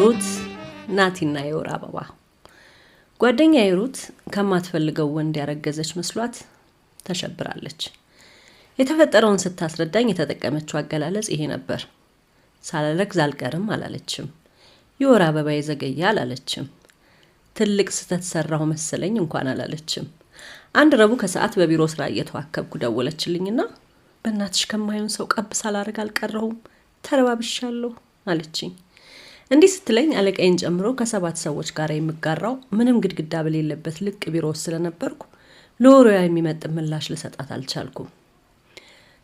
ሩት ናቲና የወር አበባ ጓደኛዬ ሩት ከማትፈልገው ወንድ ያረገዘች መስሏት ተሸብራለች። የተፈጠረውን ስታስረዳኝ የተጠቀመችው አገላለጽ ይሄ ነበር። ሳላረግዝ አልቀርም አላለችም። የወር አበባ ይዘገያል አላለችም። ትልቅ ስህተት ሰራው መሰለኝ እንኳን አላለችም። አንድ ረቡዕ ከሰዓት በቢሮ ስራ እየተዋከብኩ ደወለችልኝና በእናትሽ ከማይሆን ሰው ቀብ ሳላረግ አልቀረሁም ተረባብሻለሁ አለችኝ። እንዲህ ስትለኝ አለቃዬን ጨምሮ ከ7 ሰዎች ጋር የምጋራው ምንም ግድግዳ በሌለበት ልቅ ቢሮ ስለነበርኩ ለወሬዋ የሚመጥን ምላሽ ልሰጣት አልቻልኩም።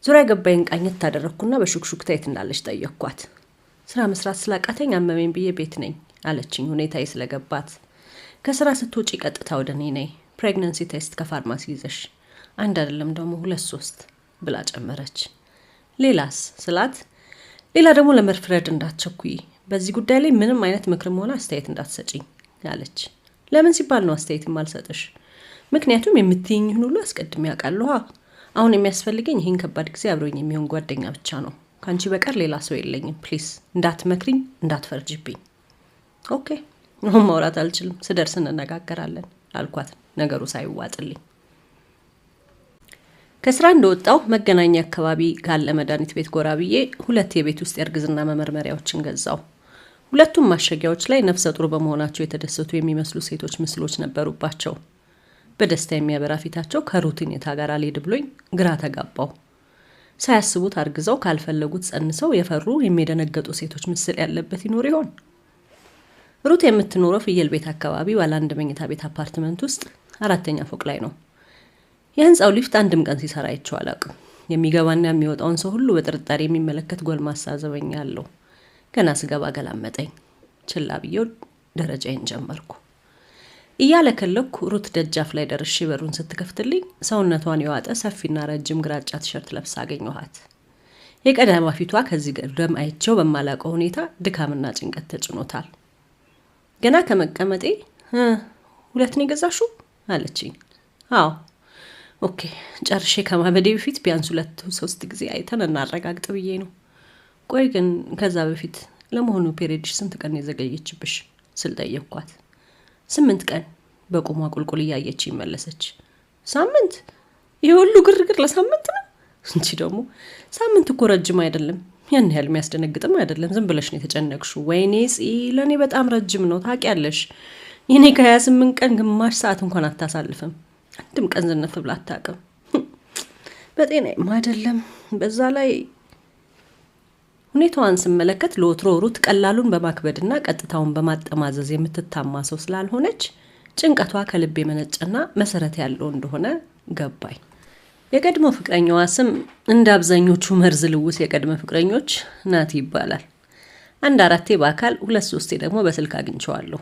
ዙሪያ ገባይን ቃኘት ታደረኩና በሹክሹክታ የት እንዳለች ጠየቅኳት። ስራ መስራት ስላቃተኝ አመመኝ ብዬ ቤት ነኝ አለችኝ። ሁኔታዬ ስለገባት ከስራ ስትወጪ ቀጥታ ወደ እኔ ነይ፣ ፕሬግናንሲ ቴስት ከፋርማሲ ይዘሽ፣ አንድ አይደለም ደግሞ 2-3 ብላ ጨመረች። ሌላስ ስላት ሌላ ደግሞ ለመፍረድ እንዳትቸኩይ፣ በዚህ ጉዳይ ላይ ምንም አይነት ምክርም ሆነ አስተያየት እንዳትሰጪኝ አለች። ለምን ሲባል ነው አስተያየት የማልሰጥሽ? ምክንያቱም የምትይኝን ሁሉ አስቀድሜ አውቃለሁ። አሁን የሚያስፈልገኝ ይሄን ከባድ ጊዜ አብሮኝ የሚሆን ጓደኛ ብቻ ነው። ካንቺ በቀር ሌላ ሰው የለኝም። ፕሊስ እንዳትመክሪኝ፣ እንዳትፈርጅብኝ። ኦኬ፣ አሁን ማውራት አልችልም፣ ስደርስ እንነጋገራለን አልኳት ነገሩ ሳይዋጥልኝ። ከስራ እንደወጣው መገናኛ አካባቢ ካለ መድኃኒት ቤት ጎራ ብዬ 2 የቤት ውስጥ የእርግዝና መመርመሪያዎችን ገዛው። ሁለቱም ማሸጊያዎች ላይ ነፍሰ ጡር በመሆናቸው የተደሰቱ የሚመስሉ ሴቶች ምስሎች ነበሩባቸው። በደስታ የሚያበራ ፊታቸው ከሩት ሁኔታ ጋር አልሄድ ብሎኝ ግራ ተጋባው። ሳያስቡት አርግዘው ካልፈለጉት ጸንሰው የፈሩ የሚደነገጡ ሴቶች ምስል ያለበት ይኖር ይሆን? ሩት የምትኖረው ፍየል ቤት አካባቢ ባለ 1 መኝታ ቤት አፓርትመንት ውስጥ 4ኛ ፎቅ ላይ ነው። የህንጻው ሊፍት አንድም ቀን ሲሰራ አይቼው አላውቅም። የሚገባና የሚወጣውን ሰው ሁሉ በጥርጣሬ የሚመለከት ጎልማሳ ዘበኛ አለው። ገና ስገባ ገላመጠኝ። ችላ ብዬው ደረጃዬን ጀመርኩ። እያለከለኩ ሩት ደጃፍ ላይ ደርሼ በሩን ስትከፍትልኝ ሰውነቷን የዋጠ ሰፊና ረጅም ግራጫ ቲሸርት ለብሳ አገኘኋት። የቀዳማ ፊቷ ከዚህ ቀደም አይቼው በማላውቀው ሁኔታ ድካምና ጭንቀት ተጭኖታል። ገና ከመቀመጤ 2 ነው የገዛሽው አለችኝ። አዎ። ኦኬ፣ ጨርሼ ከማበዴ በፊት ቢያንስ 2-3 ጊዜ አይተን እናረጋግጥ ብዬ ነው። ቆይ ግን ከዛ በፊት ለመሆኑ ፔሬድሽ ስንት ቀን የዘገየችብሽ ስል ጠየቅኳት። 8 ቀን በቁሟ ቁልቁል እያየች ይመለሰች። ሳምንት? ይሄ ሁሉ ግርግር ለሳምንት ነው? እንጂ ደግሞ ሳምንት እኮ ረጅም አይደለም፣ ያን ያህል የሚያስደነግጥም አይደለም። ዝም ብለሽ ነው የተጨነቅሽው። ወይኔ ለኔ በጣም ረጅም ነው ታውቂያለሽ። የኔ ከ28 ቀን ግማሽ ሰዓት እንኳን አታሳልፍም። አንድም ቀን ዝነፍ ብላ አታውቅም። በጤናዬም አይደለም። በዛ ላይ ሁኔታዋን ስመለከት ለወትሮ ሩት ቀላሉን በማክበድና ቀጥታውን በማጠማዘዝ የምትታማ ሰው ስላልሆነች ጭንቀቷ ከልብ የመነጨና መሰረት ያለው እንደሆነ ገባኝ። የቀድሞ ፍቅረኛዋ ስም እንደ አብዛኞቹ መርዝ ልውስ የቀድሞ ፍቅረኞች ናቲ ይባላል። 1-4 በአካል 2-3 ደግሞ በስልክ አግኝቼዋለሁ።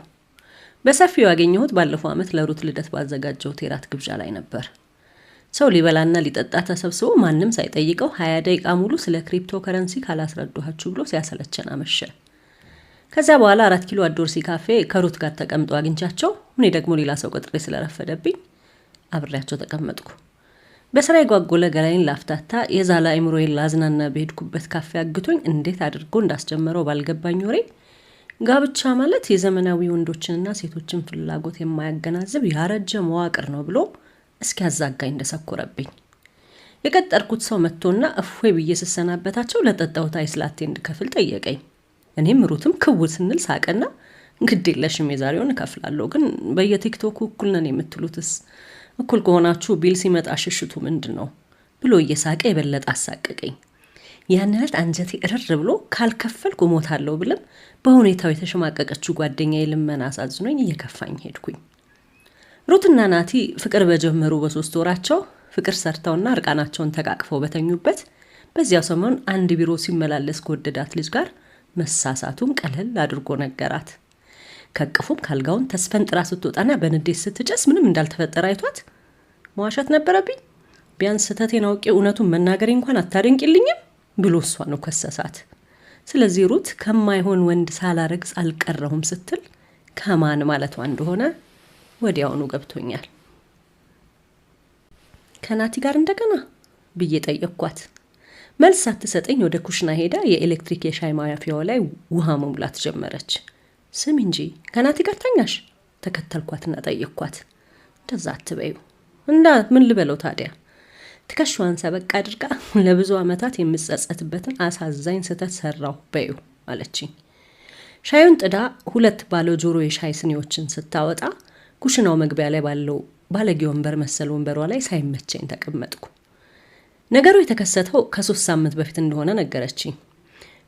በሰፊው ያገኘሁት ባለፈው ዓመት ለሩት ልደት ባዘጋጀው ቴራት ግብዣ ላይ ነበር። ሰው ሊበላና ሊጠጣ ተሰብስቦ ማንም ሳይጠይቀው 20 ደቂቃ ሙሉ ስለ ክሪፕቶ ከረንሲ ካላስረዳኋችሁ ብሎ ሲያሰለቸን አመሸ። ከዛ በኋላ 4 ኪሎ አዶርሲ ካፌ ከሩት ጋር ተቀምጦ አግኝቻቸው እኔ ደግሞ ሌላ ሰው ቀጥሬ ስለረፈደብኝ አብሬያቸው ተቀመጥኩ። በስራ የጓጎለ ገላይን ላፍታታ የዛላ አይምሮዬን ላዝናና በሄድኩበት ካፌ አግቶኝ እንዴት አድርጎ እንዳስጀመረው ባልገባኝ ወሬ ጋብቻ ማለት የዘመናዊ ወንዶችንና ሴቶችን ፍላጎት የማያገናዝብ ያረጀ መዋቅር ነው ብሎ እስኪያዛጋኝ እንደሰኮረብኝ። የቀጠርኩት ሰው መጥቶና እፎይ ብዬ ስሰናበታቸው ለጠጣሁት አይስላቴ እንድከፍል ጠየቀኝ። እኔም ሩትም ክው ስንል ሳቀና ግድ የለሽም የዛሬውን እከፍላለሁ፣ ግን በየቲክቶኩ እኩል ነን የምትሉትስ? እኩል ከሆናችሁ ቢል ሲመጣ ሽሽቱ ምንድነው ብሎ እየሳቀ የበለጠ አሳቀቀኝ። ያንነት አንጀቴ እርር ብሎ ካልከፈልኩ ሞታለሁ ብለም በሁኔታው የተሸማቀቀችው ጓደኛዬ ልመና አሳዝኖኝ እየከፋኝ ሄድኩኝ። ሩትና ናቲ ፍቅር በጀመሩ በ3 ወራቸው ፍቅር ሰርተውና እርቃናቸውን ተቃቅፈው በተኙበት በዚያው ሰሞን አንድ ቢሮ ሲመላለስ ከወደዳት ልጅ ጋር መሳሳቱን ቀለል አድርጎ ነገራት። ከቅፉም ካልጋውን ተስፈንጥራ ስትወጣና በንዴት ስትጨስ ምንም እንዳልተፈጠረ አይቷት መዋሸት ነበረብኝ፣ ቢያንስ ስህተቴን አውቄ እውነቱን መናገሬ እንኳን አታደንቂልኝም ብሎ እሷን ከሰሳት። ስለዚህ ሩት ከማይሆን ወንድ ሳላረግዝ አልቀረሁም ስትል ከማን ማለቷ እንደሆነ ወዲያውኑ ገብቶኛል። ከናቲ ጋር እንደገና ብዬ ጠየቅኳት። መልስ ሳትሰጠኝ ወደ ኩሽና ሄዳ የኤሌክትሪክ የሻይ ማፍያው ላይ ውሃ መሙላት ጀመረች። ስም እንጂ ከናቲ ጋር ተኛሽ? ተከተልኳትና ጠየቅኳት። እንደዛ አትበዩ። እንዳ ምን ልበለው ታዲያ? ትከሻዋን ሰበቅ አድርጋ ለብዙ ዓመታት የምጸጸትበትን አሳዛኝ ስህተት ሰራሁ በዩ አለችኝ። ሻዩን ጥዳ 2 ባለ ጆሮ የሻይ ስኒዎችን ስታወጣ ኩሽናው መግቢያ ላይ ባለው ባለጌ ወንበር መሰል ወንበሯ ላይ ሳይመቸኝ ተቀመጥኩ። ነገሩ የተከሰተው ከ3 ሳምንት በፊት እንደሆነ ነገረችኝ።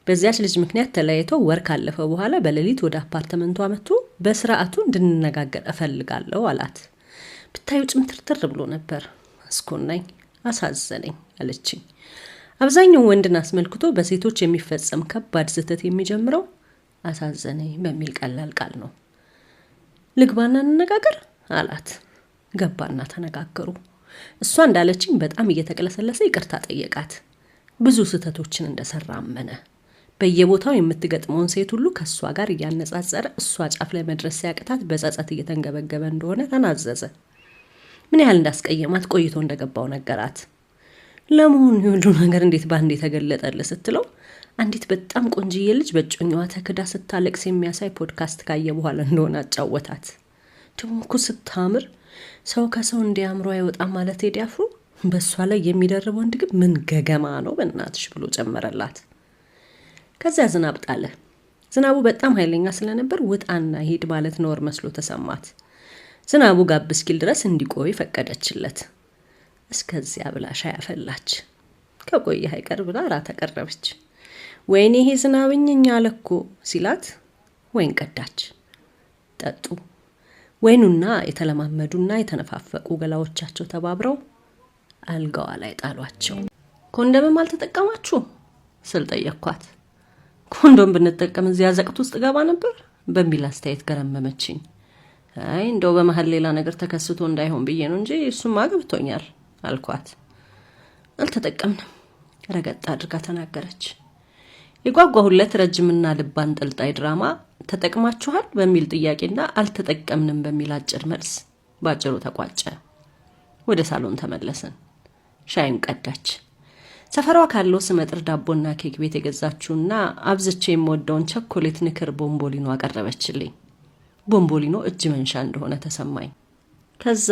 በዚያች ልጅ ምክንያት ተለያይተው ወር ካለፈ በኋላ በሌሊት ወደ አፓርትመንቷ መጥቶ በስርዓቱ እንድንነጋገር እፈልጋለሁ አላት። ብታዩ ጭምትርትር ብሎ ነበር። አስኮናኝ፣ አሳዘነኝ አለችኝ። አብዛኛው ወንድን አስመልክቶ በሴቶች የሚፈጸም ከባድ ስህተት የሚጀምረው አሳዘነኝ በሚል ቀላል ቃል ነው። ልግባና እንነጋገር አላት። ገባና ተነጋገሩ። እሷ እንዳለችኝ በጣም እየተቀለሰለሰ ይቅርታ ጠየቃት። ብዙ ስህተቶችን እንደሰራ አመነ። በየቦታው የምትገጥመውን ሴት ሁሉ ከሷ ጋር እያነጻጸረ እሷ ጫፍ ላይ መድረስ ሲያቅታት በጸጸት እየተንገበገበ እንደሆነ ተናዘዘ። ምን ያህል እንዳስቀየማት ቆይቶ እንደገባው ነገራት። ለመሆኑ የሁሉ ነገር እንዴት ባንዴ ተገለጠለ ስትለው አንዲት በጣም ቆንጂዬ ልጅ በእጮኛዋ ተክዳ ስታለቅስ የሚያሳይ ፖድካስት ካየ በኋላ እንደሆነ አጫወታት። ደግሞ እኮ ስታምር ሰው ከሰው እንዲያምሩ አይወጣም ማለት ሄዲያፍሩ በእሷ ላይ የሚደርበው ወንድ ግን ምን ገገማ ነው በእናትሽ ብሎ ጨመረላት። ከዚያ ዝናብ ጣለ። ዝናቡ በጣም ኃይለኛ ስለነበር ውጣና ሂድ ማለት ነውር መስሎ ተሰማት። ዝናቡ ጋብ እስኪል ድረስ እንዲቆይ ፈቀደችለት። እስከዚያ ብላ ሻይ አፈላች። ከቆየ አይቀር ብላ ራት አቀረበች። ወይኔ ይሄ ዝናብኝኛ አለኮ ሲላት ወይን ቀዳች። ጠጡ። ወይኑና የተለማመዱና የተነፋፈቁ ገላዎቻቸው ተባብረው አልጋዋ ላይ ጣሏቸው። ኮንዶምም አልተጠቀማችሁ ስል ጠየቅኳት። ኮንዶም ብንጠቀም እዚያ ዘቅት ውስጥ ገባ ነበር በሚል አስተያየት ገረመመችኝ። አይ እንደው በመሃል ሌላ ነገር ተከስቶ እንዳይሆን ብዬ ነው እንጂ እሱማ ገብቶኛል አልኳት። አልተጠቀምንም ረገጥ አድርጋ ተናገረች። የጓጓሁለት ረጅምና ልብ አንጠልጣይ ድራማ ተጠቅማችኋል በሚል ጥያቄና አልተጠቀምንም በሚል አጭር መልስ ባጭሩ ተቋጨ። ወደ ሳሎን ተመለስን። ሻይም ቀዳች። ሰፈሯ ካለው ስመጥር ዳቦና ኬክ ቤት የገዛችውና አብዝቼ የምወደውን ቸኮሌት ንክር ቦምቦሊኖ አቀረበችልኝ። ቦምቦሊኖ እጅ መንሻ እንደሆነ ተሰማኝ። ከዛ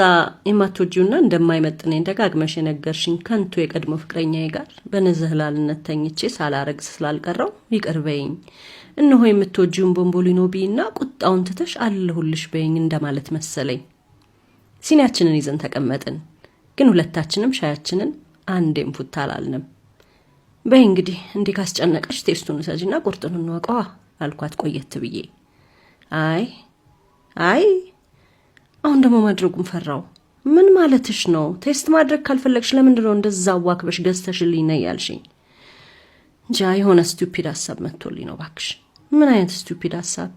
የማትወጂውና እንደማይመጥነኝ ደጋግመሽ የነገርሽኝ ከንቱ የቀድሞ ፍቅረኛዬ ጋር በንዝህላልነት ተኝቼ ሳላረግዝ ስላልቀረው ይቅር በይኝ፣ እነሆ የምትወጂውን ቦምቦሊኖ ቢና ቁጣውን ትተሽ አለሁልሽ በይኝ እንደማለት መሰለኝ። ሲኒያችንን ይዘን ተቀመጥን። ግን ሁለታችንም ሻያችንን አንዴም ፉት አላልንም። በይ እንግዲህ እንዲህ ካስጨነቀሽ ቴስቱን ሰጂና ቁርጡን እንወቀዋ አልኳት ቆየት ብዬ። አይ አሁን ደግሞ ማድረጉን ፈራው። ምን ማለትሽ ነው? ቴስት ማድረግ ካልፈለግሽ ለምንድነው እንደዛ ዋክበሽ ገዝተሽልኝ ነው ያልሽኝ? እንጃ የሆነ ስቱፒድ ሐሳብ መጥቶልኝ ነው ባክሽ። ምን አይነት ስቱፒድ ሐሳብ?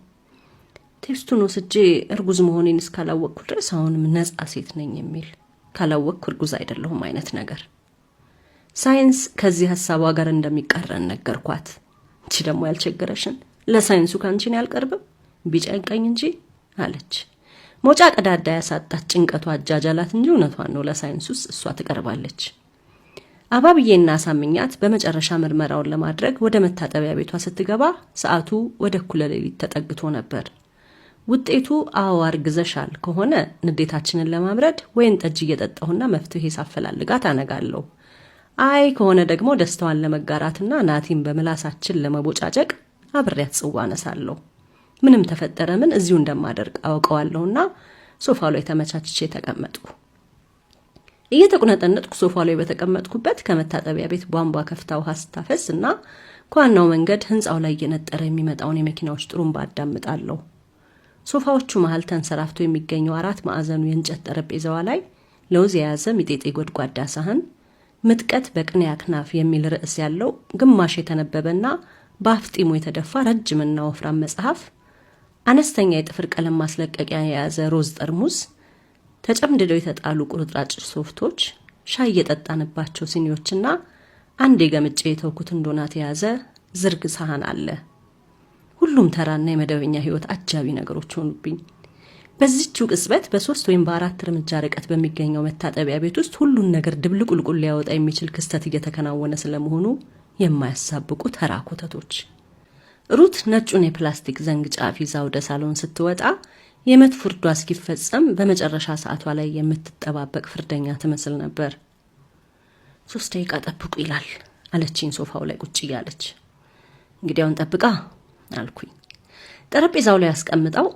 ቴስቱን ወስጄ እርጉዝ መሆኔን እስካላወቅኩ ድረስ አሁንም ነፃ ሴት ነኝ የሚል ካላወቅኩ እርጉዝ አይደለሁም አይነት ነገር። ሳይንስ ከዚህ ሐሳቧ ጋር እንደሚቃረን ነገርኳት። እንቺ ደግሞ ያልቸገረሽን ለሳይንሱ ካንቺን ያልቀርብም ቢጨንቀኝ እንጂ አለች። ሞጫ ቀዳዳ ያሳጣት ጭንቀቷ አጃጃላት እንጂ እውነቷን ነው። ለሳይንሱስ እሷ ትቀርባለች። አባብዬና ሳምኛት በመጨረሻ ምርመራውን ለማድረግ ወደ መታጠቢያ ቤቷ ስትገባ ሰዓቱ ወደ እኩለ ሌሊት ተጠግቶ ነበር። ውጤቱ አዎ አርግዘሻል ከሆነ ንዴታችንን ለማምረድ ወይን ጠጅ እየጠጣሁና መፍትሄ ሳፈላልጋት አነጋለሁ። አይ ከሆነ ደግሞ ደስታዋን ለመጋራትና ናቲን በምላሳችን ለመቦጫጨቅ አብሬያት ጽዋ አነሳለሁ። ምንም ተፈጠረ ምን እዚሁ እንደማደርግ አውቀዋለሁና ሶፋው ላይ ተመቻችቼ ተቀመጥኩ። እየተቁነጠነጥኩ ሶፋው ላይ በተቀመጥኩበት ከመታጠቢያ ቤት ቧንቧ ከፍታ ውሃ ስታፈስና ከዋናው መንገድ ህንጻው ላይ እየነጠረ የሚመጣውን የመኪናዎች ጥሩምባ አዳምጣለሁ። ሶፋዎቹ መሃል ተንሰራፍቶ የሚገኘው 4 ማዕዘኑ የእንጨት ጠረጴዛዋ ላይ ለውዝ የያዘ ሚጤጤ ጎድጓዳ ሳህን፣ ምጥቀት በቅኔ አክናፍ የሚል ርዕስ ያለው ግማሽ የተነበበና በአፍጢሙ የተደፋ ረጅምና ወፍራም መጽሐፍ፣ አነስተኛ የጥፍር ቀለም ማስለቀቂያ የያዘ ሮዝ ጠርሙስ፣ ተጨምድደው የተጣሉ ቁርጥራጭ ሶፍቶች፣ ሻይ የጠጣንባቸው ሲኒዎችና አንድ የገምጬ የተውኩት ዶናት የያዘ ዝርግ ሳህን አለ። ሁሉም ተራና የመደበኛ ህይወት አጃቢ ነገሮች ሆኑብኝ። በዚህችው ቅጽበት በ3 ወይም በ4 እርምጃ ርቀት በሚገኘው መታጠቢያ ቤት ውስጥ ሁሉን ነገር ድብልቁልቁል ሊያወጣ የሚችል ክስተት እየተከናወነ ስለመሆኑ የማያሳብቁ ተራ ኮተቶች። ሩት ነጩን የፕላስቲክ ዘንግ ጫፍ ይዛ ወደ ሳሎን ስትወጣ የሞት ፍርዷ እስኪፈጸም በመጨረሻ ሰዓቷ ላይ የምትጠባበቅ ፍርደኛ ትመስል ነበር። 3 ደቂቃ ጠብቁ ይላል አለችኝ ሶፋው ላይ ቁጭ እያለች። እንግዲያውን ጠብቃ አልኩኝ። ጠረጴዛው ላይ ያስቀምጠው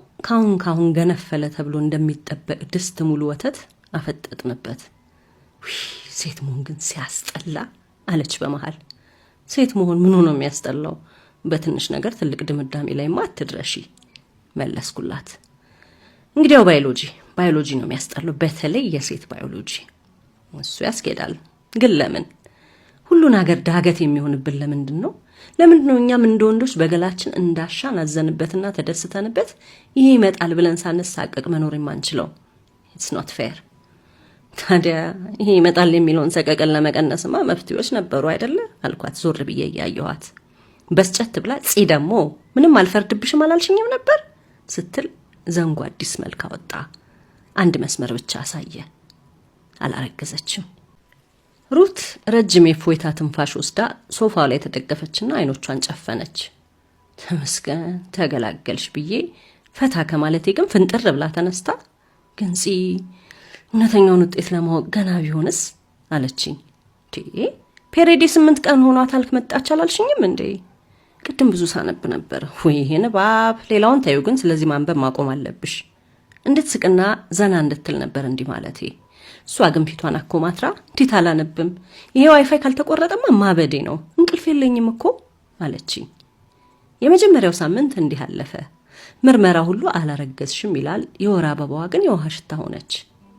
ካሁን ገነፈለ ተብሎ እንደሚጠበቅ ድስት ሙሉ ወተት አፈጠጥንበት። ሴት መሆን ግን ሲያስጠላ አለች በመሃል። ሴት መሆን ምን ሆኖ የሚያስጠላው? በትንሽ ነገር ትልቅ ድምዳሜ ላይ አትድረሺ መለስኩላት። እንግዲያው ባዮሎጂ ነው የሚያስጠላው፣ በተለይ የሴት ባዮሎጂ። እሱ ያስኬዳል፣ ግን ለምን ሁሉን ሀገር ዳገት የሚሆንብን ለምንድን ነው? ለምንድን ነው እኛም እንደ ወንዶች በገላችን እንዳሻን አዘንበትና ተደስተንበት ይሄ ይመጣል ብለን ሳንሳቀቅ መኖር የማንችለው? ኢትስ ኖት ፌር። ታዲያ ይሄ ይመጣል የሚለውን ሰቀቀል ለመቀነስማ መፍትሄዎች ነበሩ አይደለ አልኳት ዞር ብዬ እያየኋት። በስጨት ብላ ደግሞ ምንም አልፈርድብሽም አላልሽኝም ነበር ስትል ዘንጓ አዲስ መልክ አወጣ። አንድ መስመር ብቻ አሳየ። አላረገዘችም። ሩት ረጅም የፎይታ ትንፋሽ ወስዳ ሶፋው ላይ ተደገፈችና አይኖቿን ጨፈነች። ተመስገን ተገላገልሽ ብዬ ፈታ ከማለቴ ግን ፍንጥር ብላ ተነስታ ግንጺ እውነተኛውን ውጤት ለማወቅ ገና ቢሆንስ አለችኝ። ፔሬዲ 8 ቀን ሆኗታል መጣች አላልሽኝም እንዴ? ቅድም ብዙ ሳነብ ነበር። ይሄ ንባብ ሌላውን ታዩ፣ ግን ስለዚህ ማንበብ ማቆም አለብሽ። እንድትስቅና ዘና እንድትል ነበር እንዲህ ማለቴ። እሷ ግን ፊቷን አኮማትራ እንዴት አላነብም? ይሄ ዋይፋይ ካልተቆረጠማ ማበዴ ነው፣ እንቅልፍ የለኝም እኮ አለችኝ። የመጀመሪያው ሳምንት እንዲህ አለፈ። ምርመራ ሁሉ አላረገዝሽም ይላል። የወር አበባዋ ግን የውሃ ሽታ ሆነች።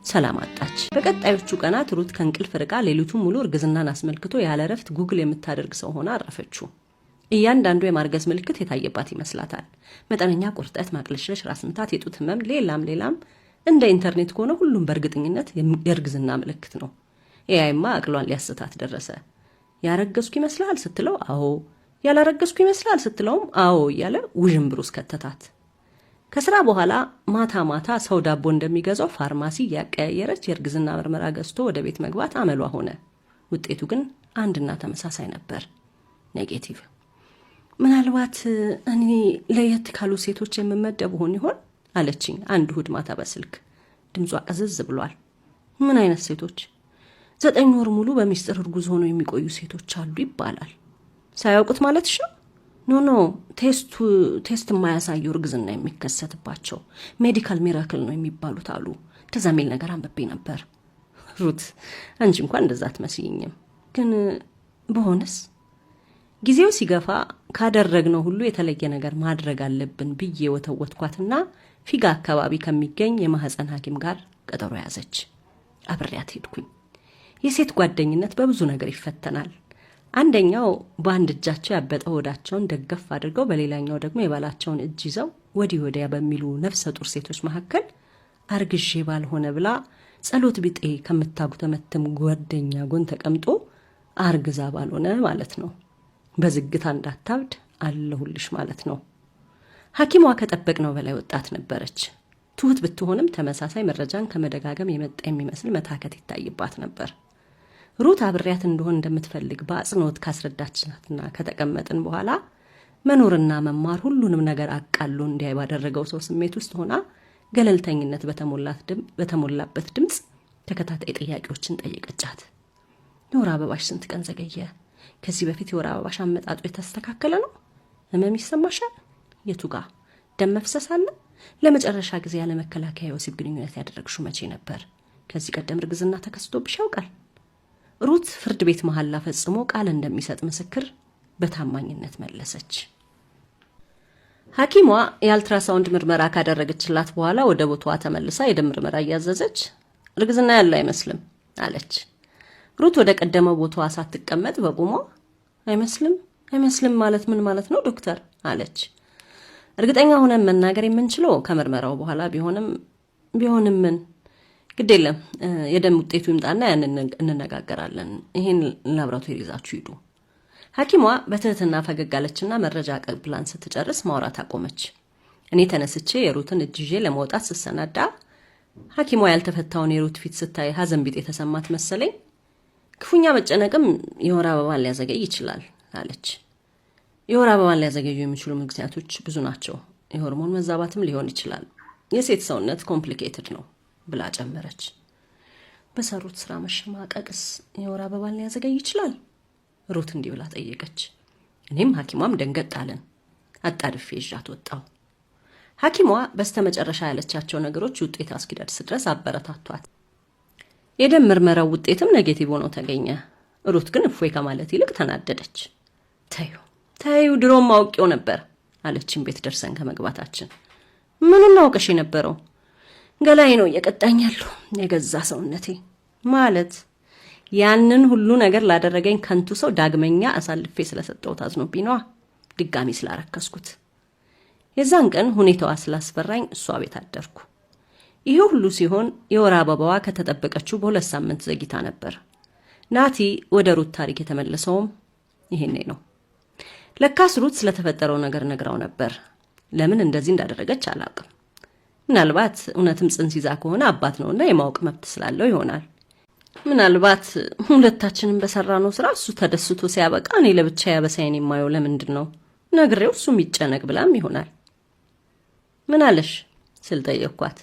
ሰላም አጣች። በቀጣዮቹ ቀናት ሩት ከእንቅልፍ ርቃ ሌሊቱን ሙሉ እርግዝናን አስመልክቶ ያለ እረፍት ጉግል የምታደርግ ሰው ሆና አረፈችው። እያንዳንዱ የማርገዝ ምልክት የታየባት ይመስላታል። መጠነኛ ቁርጠት፣ ማቅለሽለሽ፣ ራስ ምታት፣ የጡት ህመም፣ ሌላም እንደ ኢንተርኔት ከሆነ ሁሉም በእርግጠኝነት የእርግዝና ምልክት ነው። ኤአይማ አቅሏን ሊያስታት ደረሰ። ያረገዝኩ ይመስላል ስትለው አዎ፣ ያላረገዝኩ ይመስላል ስትለውም አዎ እያለ ውዥንብር ውስጥ ከተታት። ከስራ በኋላ ማታ ሰው ዳቦ እንደሚገዛው ፋርማሲ ያቀያየረች የእርግዝና ምርመራ ገዝቶ ወደ ቤት መግባት አመሏ ሆነ። ውጤቱ ግን አንድና ተመሳሳይ ነበር፣ ኔጌቲቭ። ምናልባት እኔ ለየት ካሉ ሴቶች የምመደብ ሆን ይሆን አለችኝ አንድ እሑድ ማታ በስልክ። ድምጿ ቀዝዝ ብሏል። ምን አይነት ሴቶች? 9 ወር ሙሉ በሚስጥር እርጉዝ ሆነው የሚቆዩ ሴቶች አሉ ይባላል። ሳያውቁት ማለትሽ ነው? ኖ ቴስት የማያሳየው እርግዝና የሚከሰትባቸው ሜዲካል ሚራክል ነው የሚባሉት አሉ። እንደዛ የሚል ነገር አንብቤ ነበር። ሩት አንቺ እንኳን እንደዛ አትመስይኝም። ግን በሆነስ? ጊዜው ሲገፋ ካደረግነው ሁሉ የተለየ ነገር ማድረግ አለብን ብዬ ወተወትኳትና ፊጋ አካባቢ ከሚገኝ የማህፀን ሐኪም ጋር ቀጠሮ ያዘች። አብሬያት ሄድኩኝ። የሴት ጓደኝነት በብዙ ነገር ይፈተናል። አንደኛው በአንድ እጃቸው ያበጠ ሆዳቸውን ደገፍ አድርገው በሌላኛው ደግሞ የባላቸውን እጅ ይዘው ወዲህ ወዲያ በሚሉ ነፍሰ ጡር ሴቶች መካከል አርግዤ ባልሆነ ብላ ጸሎት ቢጤ ከምታጉተመትም ጓደኛ ጎን ተቀምጦ አርግዛ ባልሆነ ማለት ነው። በዝግታ እንዳታብድ አለሁልሽ ማለት ነው። ሐኪሟ ከጠበቅነው በላይ ወጣት ነበረች። ትሁት ብትሆንም ተመሳሳይ መረጃን ከመደጋገም የመጣ የሚመስል መታከት ይታይባት ነበር። ሩት አብሬያት እንደሆን እንደምትፈልግ በአጽንኦት ካስረዳችናትና ከተቀመጥን በኋላ መኖርና መማር ሁሉንም ነገር አቃሎ እንዲያይ ባደረገው ሰው ስሜት ውስጥ ሆና ገለልተኝነት በተሞላበት ድምፅ ተከታታይ ጥያቄዎችን ጠየቀቻት። የወር አበባሽ ስንት ቀን ዘገየ? ከዚህ በፊት የወር አበባሽ አመጣጡ የተስተካከለ ነው? ህመም ይሰማሻል? የቱ ጋር? ደም መፍሰስ አለ? ለመጨረሻ ጊዜ ያለ መከላከያ የወሲብ ግንኙነት ያደረግሽው መቼ ነበር? ከዚህ ቀደም እርግዝና ተከስቶብሽ ያውቃል? ሩት ፍርድ ቤት መሐላ ፈጽሞ ቃል እንደሚሰጥ ምስክር በታማኝነት መለሰች። ሐኪሟ የአልትራሳውንድ ምርመራ ካደረገችላት በኋላ ወደ ቦታዋ ተመልሳ የደም ምርመራ እያዘዘች እርግዝና ያለው አይመስልም አለች። ሩት ወደ ቀደመው ቦታዋ ሳትቀመጥ በቁሟ አይመስልም ማለት ምን ማለት ነው ዶክተር አለች። እርግጠኛ ሆነን መናገር የምንችለው ከምርመራው በኋላ ቢሆንም ምን ግድ የለም፣ የደም ውጤቱ ይምጣና እንነጋገራለን። ይሄን ላብራቶሪ ይዛችሁ ሂዱ። ሐኪሟ በትህትና ፈገግ አለችና መረጃ ቀብላን ስትጨርስ ማውራት አቆመች። እኔ ተነስቼ የሩትን እጅ ይዤ ለመውጣት ስሰናዳ ሐኪሟ ያልተፈታውን የሩት ፊት ስታይ ሀዘን ቢጤ የተሰማት መሰለኝ። ክፉኛ መጨነቅም የወር አበባን ሊያዘገይ ይችላል አለች። የወር አበባን ሊያዘገዩ የሚችሉ ምክንያቶች ብዙ ናቸው። የሆርሞን መዛባትም ሊሆን ይችላል። የሴት ሰውነት ኮምፕሊኬትድ ነው ብላ ጨመረች። በሰሩት ስራ መሸማቀቅስ የወር አበባን ሊያዘገይ ይችላል? ሩት እንዲህ ብላ ጠየቀች። እኔም ሐኪሟም ደንገጥ አለን። አጣድፌ ይዣት ወጣሁ። ሐኪሟ በስተመጨረሻ ያለቻቸው ነገሮች ውጤት እስኪደርስ ድረስ አበረታቷት። የደም ምርመራው ውጤትም ኔጌቲቭ ሆኖ ተገኘ። ሩት ግን እፎይ ከማለት ይልቅ ተናደደች። ተዩ ድሮም አውቄው ነበር አለችን ቤት ደርሰን ከመግባታችን። ምኑን አውቀሽ የነበረው? ገላዬ ነው እየቀጣኝ ያለው የገዛ ሰውነቴ። ማለት ያንን ሁሉ ነገር ላደረገኝ ከንቱ ሰው ዳግመኛ አሳልፌ ስለሰጠሁት አዝኖብኝ ነዋ፣ ድጋሚ ስላረከስኩት። የዛን ቀን ሁኔታዋ ስላስፈራኝ እሷ ቤት አደርኩ። ይሄ ሁሉ ሲሆን የወር አበባዋ ከተጠበቀችው በ2 ሳምንት ዘግይታ ነበር። ናቲ ወደ ሩት ታሪክ የተመለሰውም ይሄኔ ነው። ለካስ ሩት ስለተፈጠረው ነገር ነግራው ነበር። ለምን እንደዚህ እንዳደረገች አላውቅም። ምናልባት እውነትም ጽንስ ይዛ ከሆነ አባት ነውና የማወቅ መብት ስላለው ይሆናል። ምናልባት ሁለታችንም በሰራነው ስራ እሱ ተደስቶ ሲያበቃ እኔ ለብቻ ያበሳይን የማየው ለምንድን ነው ነግሬው እሱም ይጨነቅ ብላም ይሆናል። ምን አለሽ ስል ጠየቅኳት።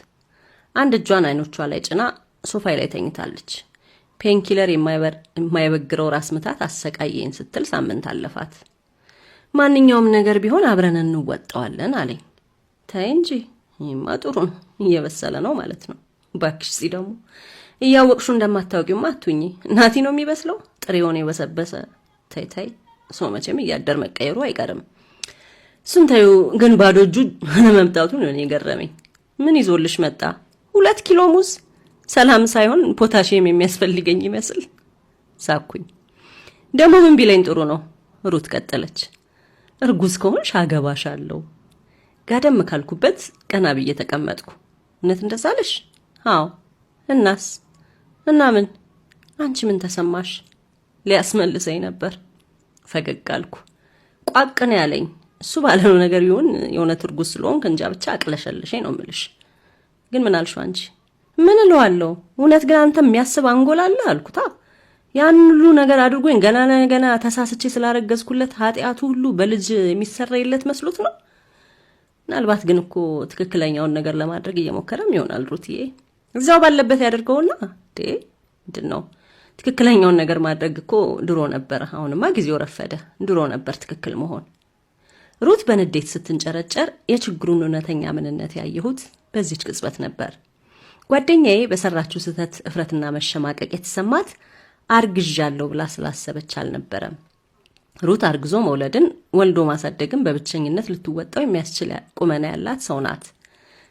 አንድ እጇን አይኖቿ ላይ ጭና ሶፋ ላይ ተኝታለች። ፔንኪለር የማይበግረው ራስ ምታት አሰቃየኝ ስትል ሳምንት አለፋት። ማንኛውም ነገር ቢሆን አብረን እንወጣዋለን አለኝ። ተይ እንጂ ይሄማ ጥሩ ነው፣ እየበሰለ ነው ማለት ነው። ባክሽ ደግሞ እያወቅሹ እንደማታውቂውማ አትሁኚ። ናቲ ነው የሚበስለው ጥሬውን የበሰበሰ። ተይ ሰው መቼም እያደር መቀየሩ አይቀርም። እሱን ተይው። ግን ባዶ እጁ መምጣቱ ነው የገረመኝ። ምን ይዞልሽ መጣ? 2 ኪሎ ሙዝ። ሰላም ሳይሆን ፖታሺየም የሚያስፈልገኝ ይመስል ሳኩኝ። ደግሞ ምን ቢለኝ ጥሩ ነው? ሩት ቀጠለች። እርጉዝ ከሆንሽ አገባሻለሁ። ጋደም ካልኩበት ቀና ብዬ ተቀመጥኩ። እውነት እንደዛ አለሽ? አዎ። እናስ? እና ምን? አንቺ ምን ተሰማሽ? ሊያስመልሰኝ ነበር። ፈገግ አልኩ። ቋቅ ነው ያለኝ። እሱ ባለው ነገር ይሁን የእውነት እርጉዝ ስለሆንክ እንጃ ብቻ አቅለሸልሸኝ ነው የምልሽ። ግን ምን አልሽው አንቺ? ምን እለዋለሁ? እውነት ግን አንተ የሚያስብ አንጎል አለ አልኩታ። ያን ሁሉ ነገር አድርጎኝ ገና ተሳስቼ ስላረገዝኩለት ኃጢአቱ ሁሉ በልጅ የሚሰረይለት መስሎት ነው። ምናልባት ግን እኮ ትክክለኛውን ነገር ለማድረግ እየሞከረም ይሆናል። ሩትዬ እዛው ባለበት ያደርገውና ምንድን ነው ትክክለኛውን ነገር ማድረግ እኮ ድሮ ነበር። አሁንማ ጊዜው ረፈደ። ድሮ ነበር ትክክል መሆን። ሩት በንዴት ስትንጨረጨር የችግሩን እውነተኛ ምንነት ያየሁት በዚች ቅጽበት ነበር። ጓደኛዬ በሰራችው ስህተት እፍረትና መሸማቀቅ የተሰማት አርግዣለሁ ብላ ስላሰበች አልነበረም። ሩት አርግዞ መውለድን ወልዶ ማሳደግን በብቸኝነት ልትወጣው የሚያስችል ቁመና ያላት ሰው ናት።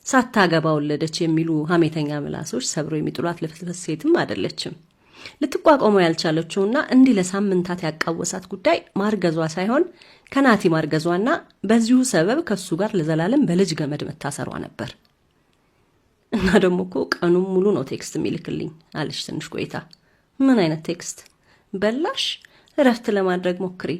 ሳታገባ ወለደች የሚሉ ሀሜተኛ ምላሶች ሰብሮ የሚጥሏት ልፍስፍስ ሴትም አይደለችም። ልትቋቋመው ያልቻለችውና እንዲህ ለሳምንታት ያቃወሳት ጉዳይ ማርገዟ ሳይሆን ከናቲ ማርገዟና በዚሁ ሰበብ ከሱ ጋር ለዘላለም በልጅ ገመድ መታሰሯ ነበር። እና ደግሞ እኮ ቀኑን ሙሉ ነው ቴክስት የሚልክልኝ አለች ትንሽ ቆይታ። ምን አይነት ቴክስት? በላሽ፣ እረፍት ለማድረግ ሞክሪ፣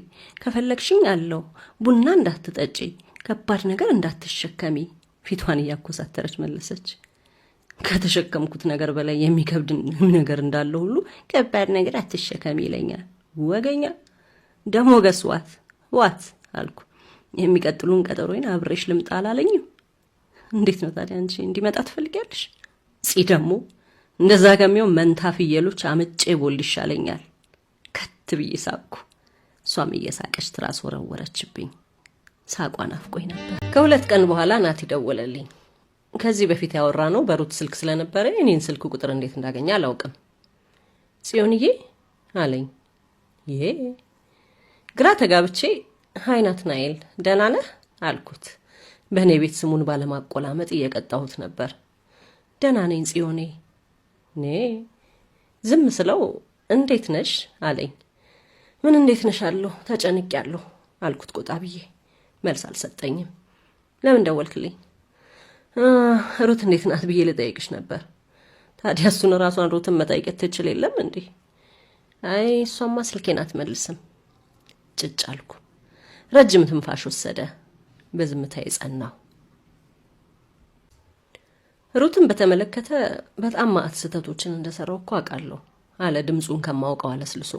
ከፈለግሽኝ አለው፣ ቡና እንዳትጠጪ፣ ከባድ ነገር እንዳትሸከሚ። ፊቷን እያኮሳተረች መለሰች። ከተሸከምኩት ነገር በላይ የሚከብድ ነገር እንዳለ ሁሉ ከባድ ነገር አትሸከሚ ይለኛል። ወገኛ ደሞ ገስዋት ዋት አልኩ። የሚቀጥሉን ቀጠሮዬን አብሬሽ ልምጣ አላለኝም? እንዴት ነው ታዲያ አንቺ እንዲመጣ ትፈልጊያለሽ? ደግሞ እንደዛ ከሚሆን መንታ ፍየሎች አምጬ ቦል ይሻለኛል። ከት ብዬ ሳቅኩ። እሷም እየሳቀች ትራስ ወረወረችብኝ። ሳቋን አፍቆኝ ነበር። ከ2 ቀን በኋላ ናቲ ደወለልኝ። ከዚህ በፊት ያወራ ነው በሩት ስልክ ስለነበረ እኔን ስልክ ቁጥር እንዴት እንዳገኘ አላውቅም። ጽዮንዬ አለኝ። ይሄ ግራ ተጋብቼ ሃይ ናትናኤል ደህና ነህ አልኩት። በእኔ ቤት ስሙን ባለማቆላመጥ እየቀጣሁት ነበር። ደህና ነኝ ጽዮኔ። እኔ ዝም ስለው እንዴት ነሽ አለኝ። ምን እንዴት ነሽ አለሁ። ተጨንቄያለሁ አልኩት ቆጣ ብዬ። መልስ አልሰጠኝም። ለምን ደወልክልኝ? ሩት እንዴት ናት ብዬ ልጠይቅሽ ነበር። ታዲያ እሱን ራሷን ሩትን መጠየቅ ትችል የለም እንዴ? አይ እሷማ ስልኬን አትመልስም። ጭጭ አልኩ። ረጅም ትንፋሽ ወሰደ። በዝምታዬ ጸናሁ። ሩትን በተመለከተ በጣም ማዕት ስህተቶችን እንደሰራው እኮ አውቃለሁ አለ ድምፁን ከማውቀው አለስልሶ።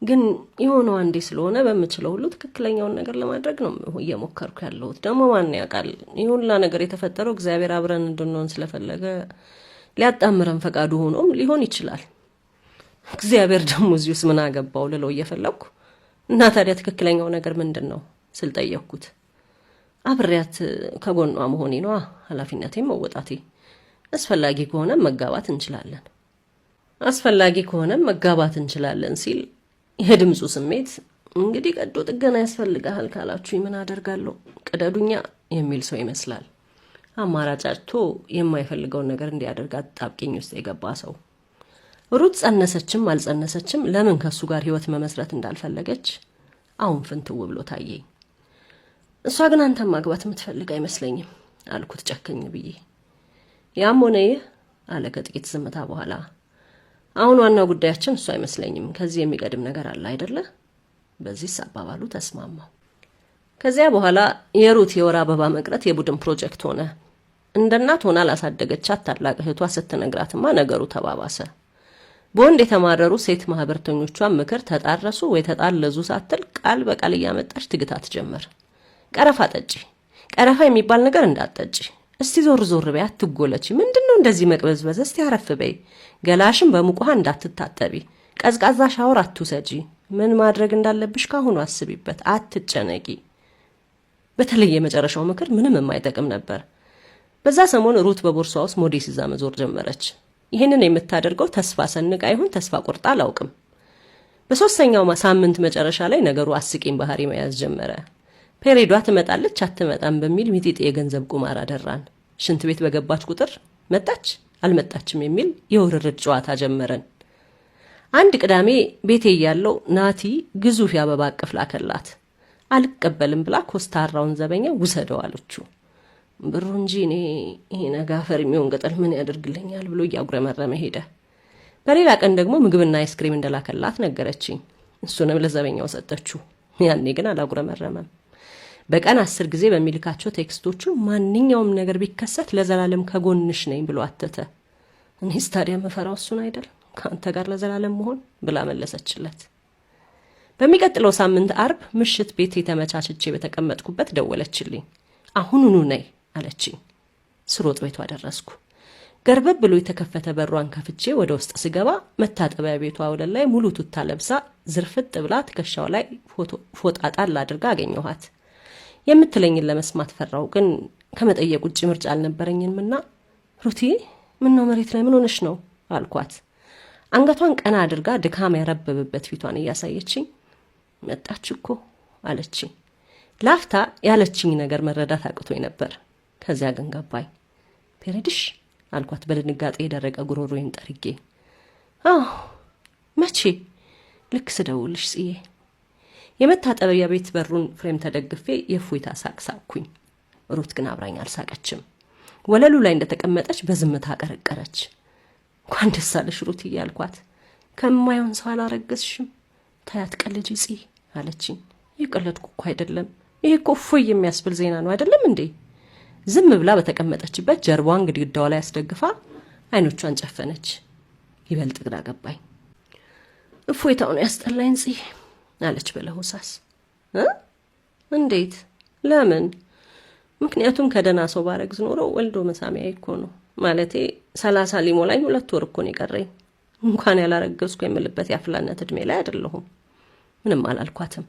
ግን የሆነው አንዴ ስለሆነ በምችለው ሁሉ ትክክለኛውን ነገር ለማድረግ ነው እየሞከርኩ ያለሁት። ደግሞ ማን ያውቃል ይሁንላ ነገር የተፈጠረው እግዚአብሔር አብረን እንድንሆን ስለፈለገ ሊያጣምረን ፈቃዱ ሆኖም ሊሆን ይችላል። እግዚአብሔር ደግሞ እዚሁስ ምን አገባው ልለው እየፈለኩ እና ታዲያ ትክክለኛው ነገር ምንድነው ስል ጠየቅኩት። አብሬያት ከጎኗ መሆኔ ነው፣ ኃላፊነቴን መወጣቴ። አስፈላጊ ከሆነ መጋባት እንችላለን ሲል የድምፁ ስሜት እንግዲህ ቀዶ ጥገና ያስፈልጋል ካላችሁ ምን አደርጋለሁ ቅደዱኛ የሚል ሰው ይመስላል። አማራጫቶ የማይፈልገው ነገር እንዲያደርግ አጣብቂኝ ውስጥ የገባ ሰው። ሩት ጸነሰችም አልጸነሰችም ለምን ከሱ ጋር ህይወት መመስረት እንዳልፈለገች አሁን ፍንትው ብሎ ታየኝ። እሷ ግን አንተን ማግባት የምትፈልግ አይመስለኝም አልኩት ጨከኝ ብዬ። ያም ሆነ ይህ አለ ከጥቂት ዝምታ በኋላ። አሁን ዋናው ጉዳያችን እሱ አይመስለኝም፣ ከዚህ የሚቀድም ነገር አለ አይደለ? በዚህ አባባሉ ተስማማው። ከዚያ በኋላ የሩት የወር አበባ መቅረት የቡድን ፕሮጀክት ሆነ። እንደናት ሆና ላሳደገቻት ታላቅ እህቷ ስትነግራትማ ነገሩ ተባባሰ። በወንድ የተማረሩ ሴት ማህበርተኞቿን ምክር ተጣረሱ ወይ ተጣለዙ ሳትል ቃል በቃል እያመጣች ትግታት ጀመር። ቀረፋ ጠጪ፣ ቀረፋ የሚባል ነገር እንዳትጠጪ፣ እስቲ ዞር ዞር በይ፣ አትጎለቺ፣ ምንድነው እንደዚህ መቅበዝበዝ፣ እስቲ አረፍ በይ፣ ገላሽን በሙቅ ውሃ እንዳትታጠቢ፣ ቀዝቃዛ ሻወር አትውሰጂ፣ ምን ማድረግ እንዳለብሽ ካሁኑ አስቢበት፣ አትጨነቂ። በተለይ የመጨረሻው ምክር ምንም የማይጠቅም ነበር። በዛ ሰሞን ሩት በቦርሷ ውስጥ ሞዴስ ይዛ መዞር ጀመረች። ይህንን የምታደርገው ተስፋ ሰንቃ ይሁን ተስፋ ቆርጣ አላውቅም። በሶስተኛው ሳምንት መጨረሻ ላይ ነገሩ አስቂኝ ባህሪ መያዝ ጀመረ። ፔሬዷ ትመጣለች አትመጣም በሚል ሚጢጤ የገንዘብ ቁማር አደራን። ሽንት ቤት በገባች ቁጥር መጣች አልመጣችም የሚል የውርርድ ጨዋታ ጀመረን። አንድ ቅዳሜ ቤቴ ያለው ናቲ ግዙፍ ያበባ አቅፍ ላከላት። አልቀበልም ብላ ኮስታራውን ዘበኛ ውሰደው አለችው። ብሩ እንጂ እኔ ይሄ ነጋፈር የሚሆን ቅጠል ምን ያደርግልኛል ብሎ እያጉረመረመ ሄደ። በሌላ ቀን ደግሞ ምግብና አይስክሪም እንደላከላት ነገረችኝ። እሱንም ለዘበኛው ሰጠችው። ያኔ ግን አላጉረመረመም። በቀን 10 ጊዜ በሚልካቸው ቴክስቶቹ ማንኛውም ነገር ቢከሰት ለዘላለም ከጎንሽ ነኝ ብሎ አተተ። እኔስ ታዲያ መፈራው እሱን አይደል ካንተ ጋር ለዘላለም መሆን ብላ መለሰችለት። በሚቀጥለው ሳምንት አርብ ምሽት ቤት የተመቻችቼ በተቀመጥኩበት ደወለችልኝ። አሁኑኑ ነይ አለችኝ። ስሮጥ ቤቷ ደረስኩ። ገርበብ ብሎ የተከፈተ በሯን ከፍቼ ወደ ውስጥ ስገባ መታጠቢያ ቤቷ ወለል ላይ ሙሉ ቱታ ለብሳ ዝርፍጥ ብላ ትከሻው ላይ ፎጣ ጣል አድርጋ አገኘኋት። የምትለኝን ለመስማት ፈራው፣ ግን ከመጠየቅ ውጭ ምርጫ አልነበረኝምና ሩቲ ምን ነው መሬት ላይ ምን ሆነሽ ነው አልኳት። አንገቷን ቀና አድርጋ ድካም ያረበበበት ፊቷን እያሳየችኝ መጣች እኮ አለችኝ። ላፍታ ያለችኝ ነገር መረዳት አቅቶኝ ነበር። ከዚያ ግን ገባኝ። ፔሬድሽ አልኳት በድንጋጤ የደረቀ ጉሮሮዬን ጠርጌ። አዎ መቼ? ልክ ስደውልሽ ጽዬ። የመታጠቢያ ቤት በሩን ፍሬም ተደግፌ የፎይታ ሳቅ ሳቅኩኝ። ሩት ግን አብራኝ አልሳቀችም። ወለሉ ላይ እንደተቀመጠች በዝምታ ቀረቀረች። እንኳን ደስ አለሽ ሩት እያልኳት። ከማይሆን ሰው አላረገዝሽም? ታያት ቀልጂ ጽዬ አለችኝ። የቀለድኩ እኮ አይደለም፣ ይሄ እኮ እፎይ የሚያስብል ዜና ነው አይደለም እንዴ? ዝም ብላ በተቀመጠችበት ጀርባዋን ግድግዳው ላይ አስደግፋ አይኖቿን ጨፈነች። ይበልጥ ግራ ገባኝ። እፎይታውን ያስጠላኝ ጽዬ አለች በለሆሳስ። እንዴት? ለምን? ምክንያቱም ከደና ሰው ባረግዝ ኖሮ ወልዶ መሳሚያ እኮ ነው። ማለቴ 30 ሊሞላኝ 2 ወር እኮ ነው የቀረኝ። እንኳን ያላረገዝኩ የምልበት ያፍላነት እድሜ ላይ አይደለሁም። ምንም አላልኳትም።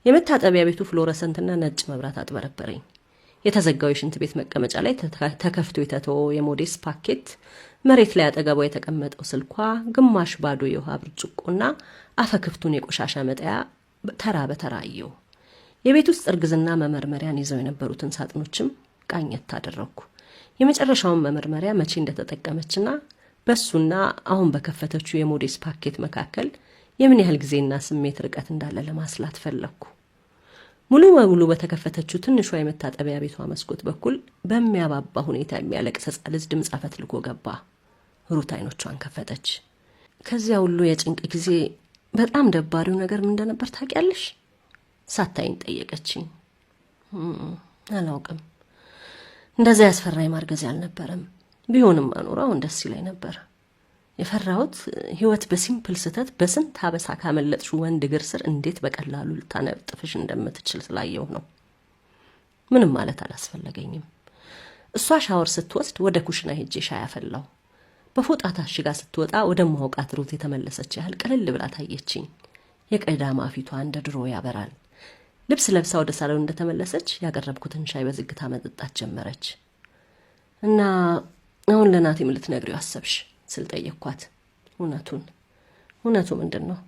የመታጠቢያ ቤቱ ፍሎረሰንትና ነጭ መብራት አጥበረበረኝ። የተዘጋው የሽንት ቤት መቀመጫ ላይ ተከፍቶ የተተወው የሞዴስ ፓኬት፣ መሬት ላይ አጠገቧ የተቀመጠው ስልኳ፣ ግማሽ ባዶ የውሃ ብርጭቆና አፈክፍቱን የቆሻሻ መጣያ ተራ በተራ አየሁ። የቤት ውስጥ እርግዝና መመርመሪያን ይዘው የነበሩትን ሳጥኖችም ቃኘት አደረኩ። የመጨረሻውን መመርመሪያ መቼ እንደተጠቀመችና በሱና አሁን በከፈተችው የሞዴስ ፓኬት መካከል የምን ያህል ጊዜና ስሜት ርቀት እንዳለ ለማስላት ፈለኩ። ሙሉ በሙሉ በተከፈተችው ትንሿ የመታጠቢያ ቤቷ መስኮት በኩል በሚያባባ ሁኔታ የሚያለቅስ ሕፃን ልጅ ድምፅ አፈትልኮ ገባ። ሩት አይኖቿን ከፈተች። ከዚያ ሁሉ የጭንቅ ጊዜ በጣም ደባሪው ነገር ምን እንደነበር ታውቂያለሽ? ሳታይኝ ጠየቀችኝ። አላውቅም። እንደዛ ያስፈራኝ ማርገዝ አልነበረም። ቢሆንም አኑራው ደስ ይለኝ ነበር። የፈራሁት ህይወት በሲምፕል ስተት በስንት ሀበሳ ካመለጥሽ ወንድ እግር ስር እንዴት በቀላሉ ልታነጥፍሽ እንደምትችል ስላየው ነው። ምንም ማለት አላስፈለገኝም። እሷ ሻወር ስትወስድ ወደ ኩሽና ሄጄ ሻይ አፈላው። በፎጣ ታሽጋ ስትወጣ ወደ ማውቃት ሩት የተመለሰች ያህል ቀለል ብላ ታየችኝ። የቀዳማ ፊቷ እንደ ድሮ ያበራል። ልብስ ለብሳ ወደ ሳሎን እንደተመለሰች ያቀረብኩትን ሻይ በዝግታ መጠጣት ጀመረች። እና አሁን ለናቲ ምን ልትነግሪው አሰብሽ ስል ጠየቅኳት። እውነቱ ምንድን ነው?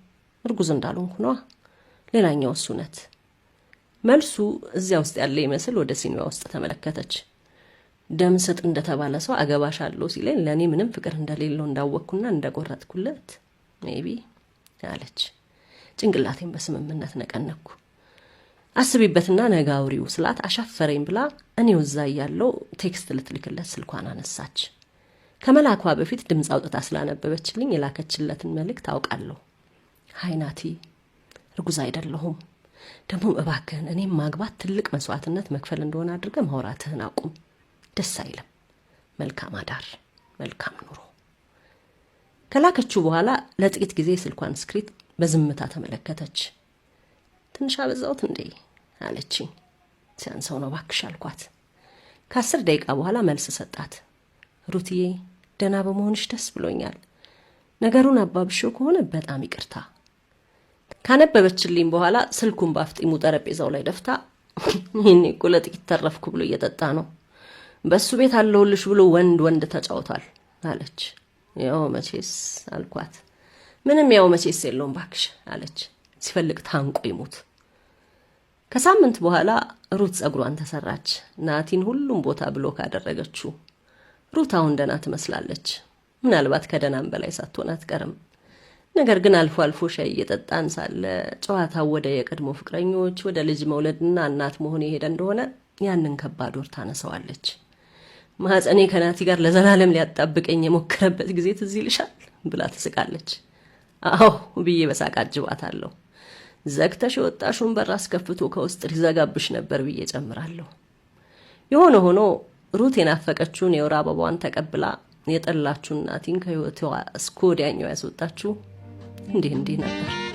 እርጉዝ እንዳልሆንኩ ነዋ። ሌላኛው እውነት። መልሱ እዚያ ውስጥ ያለ ይመስል ወደ ሲኒዋ ውስጥ ተመለከተች። ደም ስጥ እንደተባለ ሰው አገባሻለሁ ሲለኝ ለእኔ ምንም ፍቅር እንደሌለው እንዳወቅኩና እንደቆረጥኩለት ሜቢ አለች። ጭንቅላቴን በስምምነት ነቀነኩ። አስቢበትና ነገ አውሪው ስላት አሻፈረኝ ብላ እኔው እዛ ያለው ቴክስት ልትልክለት ስልኳን አነሳች። ከመላኳ በፊት ድምፅ አውጥታ ስላነበበችልኝ የላከችለትን መልእክት አውቃለሁ። ሃይ ናቲ፣ እርጉዝ አይደለሁም። ደግሞ እባክህን እኔም ማግባት ትልቅ መስዋዕትነት መክፈል እንደሆነ አድርገህ ማውራትህን አቁም። ደስ አይልም። መልካም አዳር፣ መልካም ኑሮ። ከላከችው በኋላ ለጥቂት ጊዜ ስልኳን ስክሪት በዝምታ ተመለከተች። ትንሽ አበዛውት እንዴ አለችኝ። ሲያንሰው ነው ባክሽ አልኳት። ከ10 ደቂቃ በኋላ መልስ ሰጣት። ሩትዬ ደህና በመሆንሽ ደስ ብሎኛል። ነገሩን አባብሽው ከሆነ በጣም ይቅርታ። ካነበበችልኝ በኋላ ስልኩን ባፍጢሙ ጠረጴዛው ላይ ደፍታ ይሄኔ እኮ ለጥቂት ተረፍኩ ብሎ እየጠጣ ነው። በሱ ቤት አለውልሽ ብሎ ወንድ ተጫውቷል አለች። ያው መቼስ አልኳት። ምንም ያው መቼስ የለውም ባክሽ አለች። ሲፈልግ ታንቆ ይሙት። ከሳምንት በኋላ ሩት ጸጉሯን ተሰራች። ናቲን ሁሉም ቦታ ብሎክ አደረገችው። ሩት አሁን ደህና ትመስላለች። ምናልባት ከደህናም በላይ ሳትሆን አትቀርም። ነገር ግን አልፎ አልፎ ሻይ እየጠጣን ሳለ ጨዋታው ወደ የቀድሞ ፍቅረኞች፣ ወደ ልጅ መውለድና እናት መሆን የሄደ እንደሆነ ያንን ከባድ ወር ታነሳዋለች። ማህፀኔ ከናቲ ጋር ለዘላለም ሊያጣብቀኝ የሞከረበት ጊዜ ትዝ ይልሻል ብላ ትስቃለች። አዎ ብዬ በሳቅ አጅባታለሁ። ዘግተሽ የወጣሽውን በር አስከፍቶ ከውስጥ ሊዘጋብሽ ነበር ብዬ ጨምራለሁ። የሆነ ሆኖ ሩት የናፈቀችውን የወር አበባዋን ተቀብላ የጠላችውን ናቲን ከህይወቷ እስከ ወዲያኛው ያስወጣችው እንዲህ ነበር።